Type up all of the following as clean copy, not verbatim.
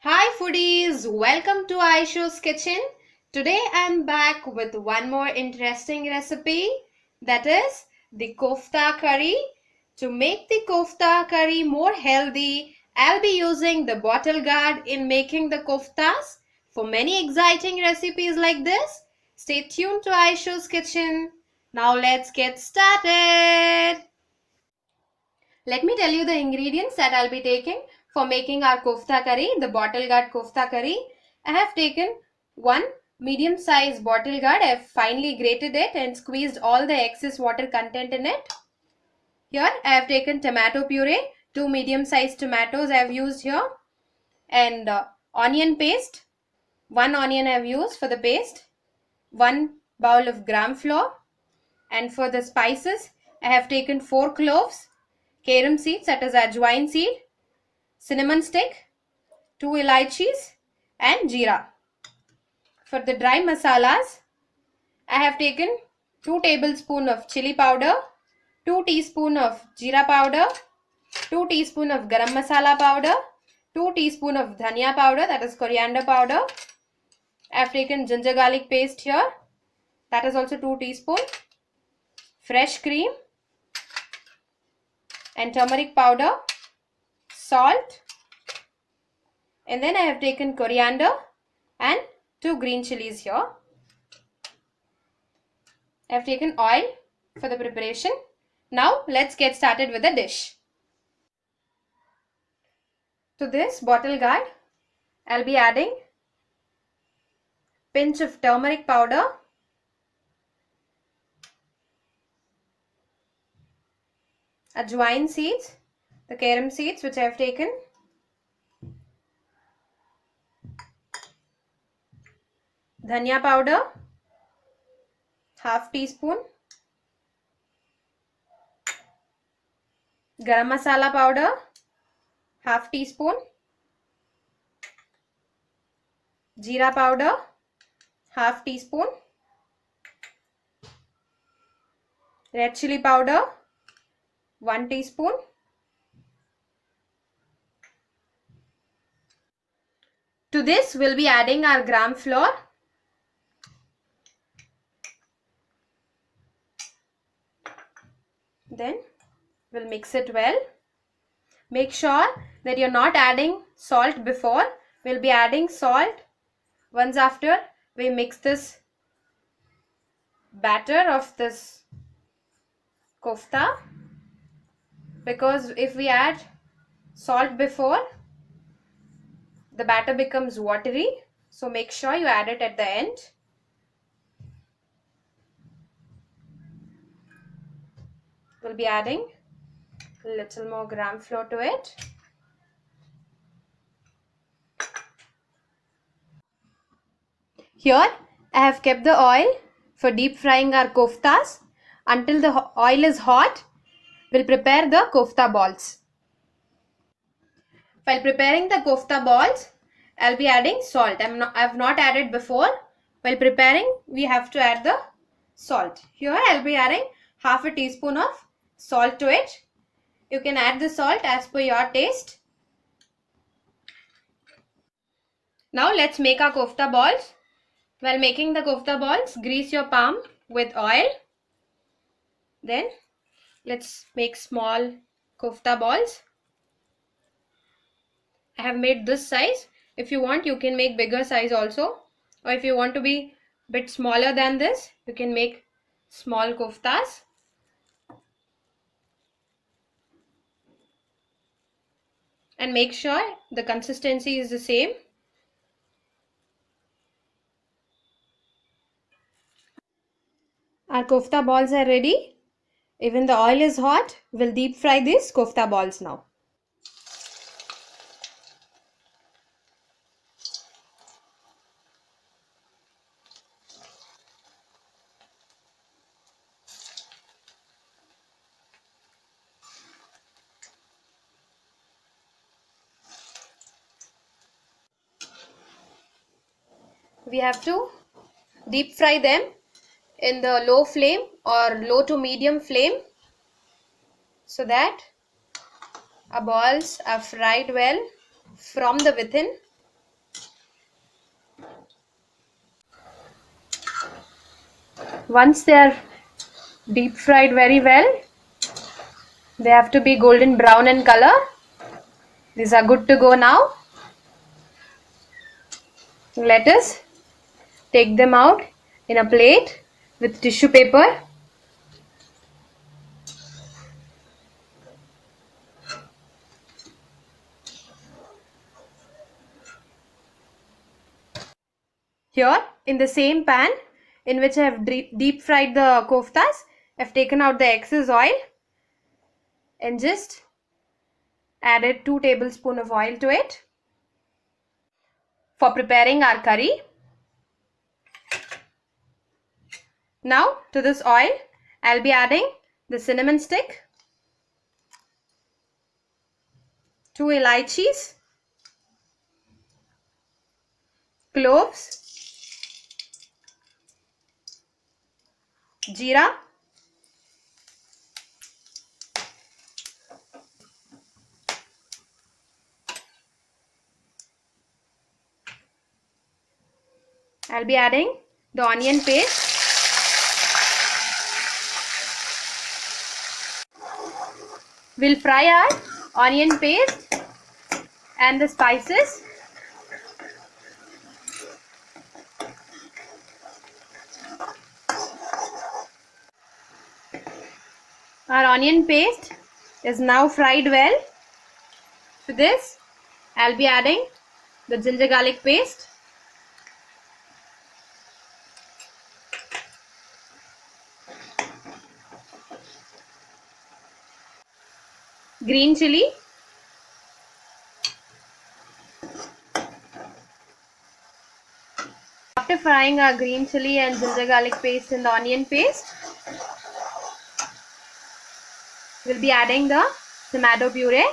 Hi foodies, welcome to Aisho's Kitchen. Today I'm back with one more interesting recipe, that is the kofta curry. To make the kofta curry more healthy, I'll be using the bottle gourd in making the koftas. For many exciting recipes like this, stay tuned to Aisho's Kitchen. Now let's get started. Let me tell you the ingredients that I'll be taking for making our kofta curry, the bottle gourd kofta curry. I have taken one medium sized bottle gourd. I have finely grated it and squeezed all the excess water content in it. Here I have taken tomato puree, two medium sized tomatoes I have used here, and onion paste. One onion I have used for the paste, one bowl of gram flour, and for the spices I have taken 4 cloves, carom seeds, that is ajwain seed, cinnamon stick, 2 elaichis and jeera. For the dry masalas, I have taken 2 tablespoons of chili powder, 2 teaspoons of jeera powder, 2 teaspoons of garam masala powder, 2 teaspoons of dhania powder, that is coriander powder. I have taken ginger garlic paste here, that is also 2 teaspoons, fresh cream and turmeric powder, salt, and then I have taken coriander and 2 green chilies here. I have taken oil for the preparation. Now let's get started with the dish. To this bottle gourd, I'll be adding pinch of turmeric powder, ajwain seeds, the carom seeds which I have taken, dhania powder, half teaspoon, garam masala powder, half teaspoon, jeera powder, half teaspoon, red chili powder, 1 teaspoon, to this we'll be adding our gram flour, then we'll mix it well. Make sure that you're not adding salt before. We'll be adding salt once after we mix this batter of this kofta, because if we add salt before, the batter becomes watery, so make sure you add it at the end. We'll be adding a little more gram flour to it. Here I have kept the oil for deep frying our koftas. Until the oil is hot, we'll prepare the kofta balls. While preparing the kofta balls, I'll be adding salt. I've not added before. While preparing, we have to add the salt. Here I'll be adding half a teaspoon of salt to it. You can add the salt as per your taste. Now let's make our kofta balls. While making the kofta balls, grease your palm with oil. Then let's make small kofta balls. I have made this size. If you want, you can make bigger size also. Or if you want to be a bit smaller than this, you can make small koftas. And make sure the consistency is the same. Our kofta balls are ready. Even the oil is hot. We'll deep fry these kofta balls now. We have to deep fry them in the low flame or low to medium flame, so that our balls are fried well from the within. Once they are deep fried very well, they have to be golden brown in color. These are good to go now. Let us take them out in a plate with tissue paper. Here in the same pan in which I have deep fried the koftas, I have taken out the excess oil and just added 2 tablespoons of oil to it. For preparing our curry. Now to this oil, I'll be adding the cinnamon stick, 2 elaichis, cloves, jeera, I'll be adding the onion paste, we'll fry our onion paste and the spices. Our onion paste is now fried well. To this, I'll be adding the ginger garlic paste, green chili, after frying our green chili and ginger garlic paste in the onion paste, we'll be adding the tomato puree.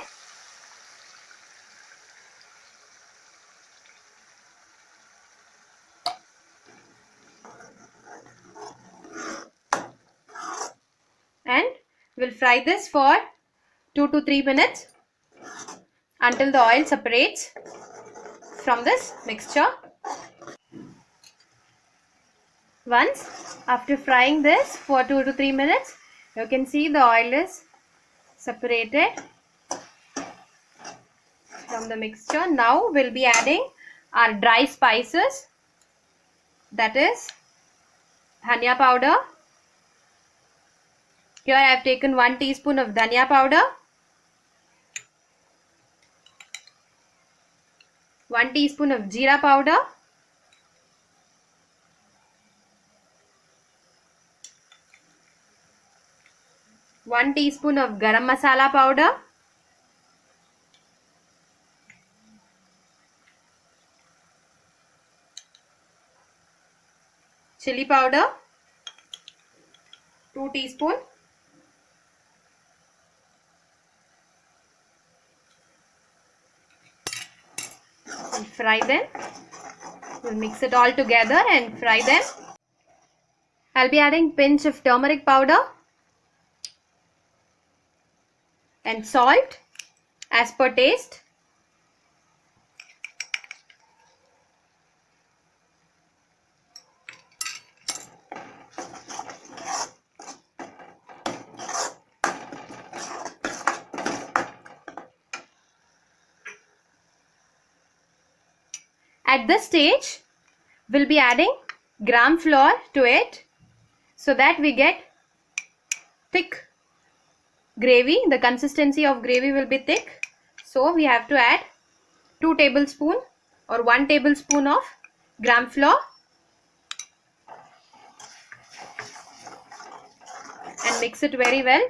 And we'll fry this for 2 to 3 minutes until the oil separates from this mixture. Once after frying this for 2 to 3 minutes, you can see the oil is separated from the mixture. Now we'll be adding our dry spices, that is dhania powder. Here I have taken 1 teaspoon of dhania powder, 1 teaspoon of jeera powder, 1 teaspoon of garam masala powder, chili powder, 2 teaspoon, and fry them. We'll mix it all together and fry them. I'll be adding pinch of turmeric powder and salt as per taste. At this stage, we'll be adding gram flour to it so that we get thick gravy. The consistency of gravy will be thick. So we have to add 2 tablespoons or 1 tablespoon of gram flour and mix it very well.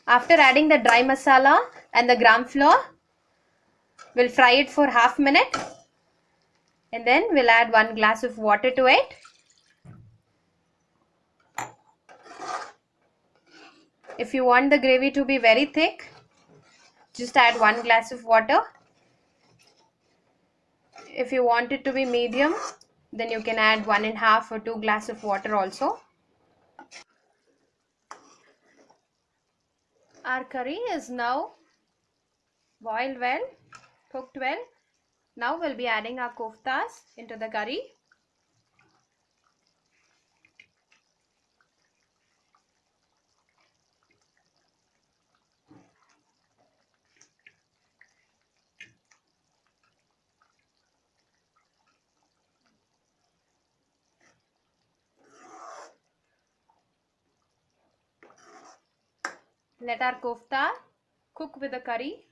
After adding the dry masala and the gram flour, we'll fry it for half minute and then we'll add 1 glass of water to it. If you want the gravy to be very thick, just add 1 glass of water. If you want it to be medium, then you can add 1.5 or 2 glass of water also. Our curry is now boiled well, cooked well. Now we'll be adding our koftas into the curry. Let our kofta cook with the curry.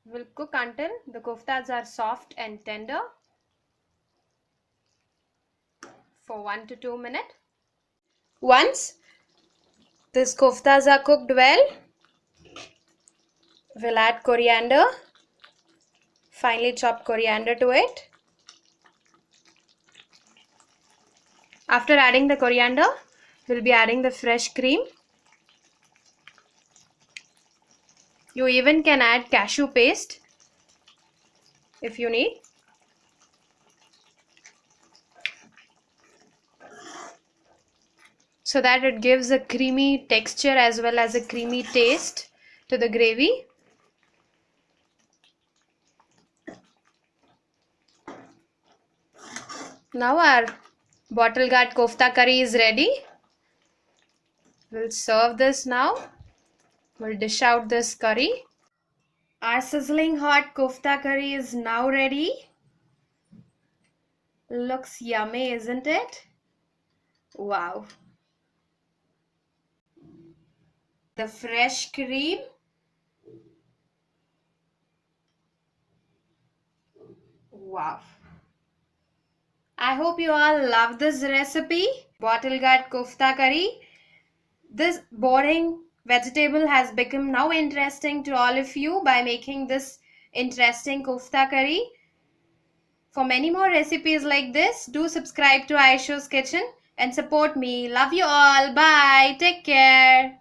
We'll cook until the koftas are soft and tender for 1 to 2 minutes. Once these koftas are cooked well, we'll add coriander, finely chopped coriander to it. After adding the coriander, we'll be adding the fresh cream. You even can add cashew paste if you need. So that it gives a creamy texture as well as a creamy taste to the gravy. Now our bottle guard kofta curry is ready. We'll serve this now. We'll dish out this curry. Our sizzling hot kofta curry is now ready. Looks yummy, isn't it? Wow. The fresh cream. Wow. I hope you all love this recipe. Bottle guard kofta curry. This boring vegetable has become now interesting to all of you by making this interesting kofta curry. For many more recipes like this, do subscribe to Aisho's Kitchen and support me. Love you all. Bye. Take care.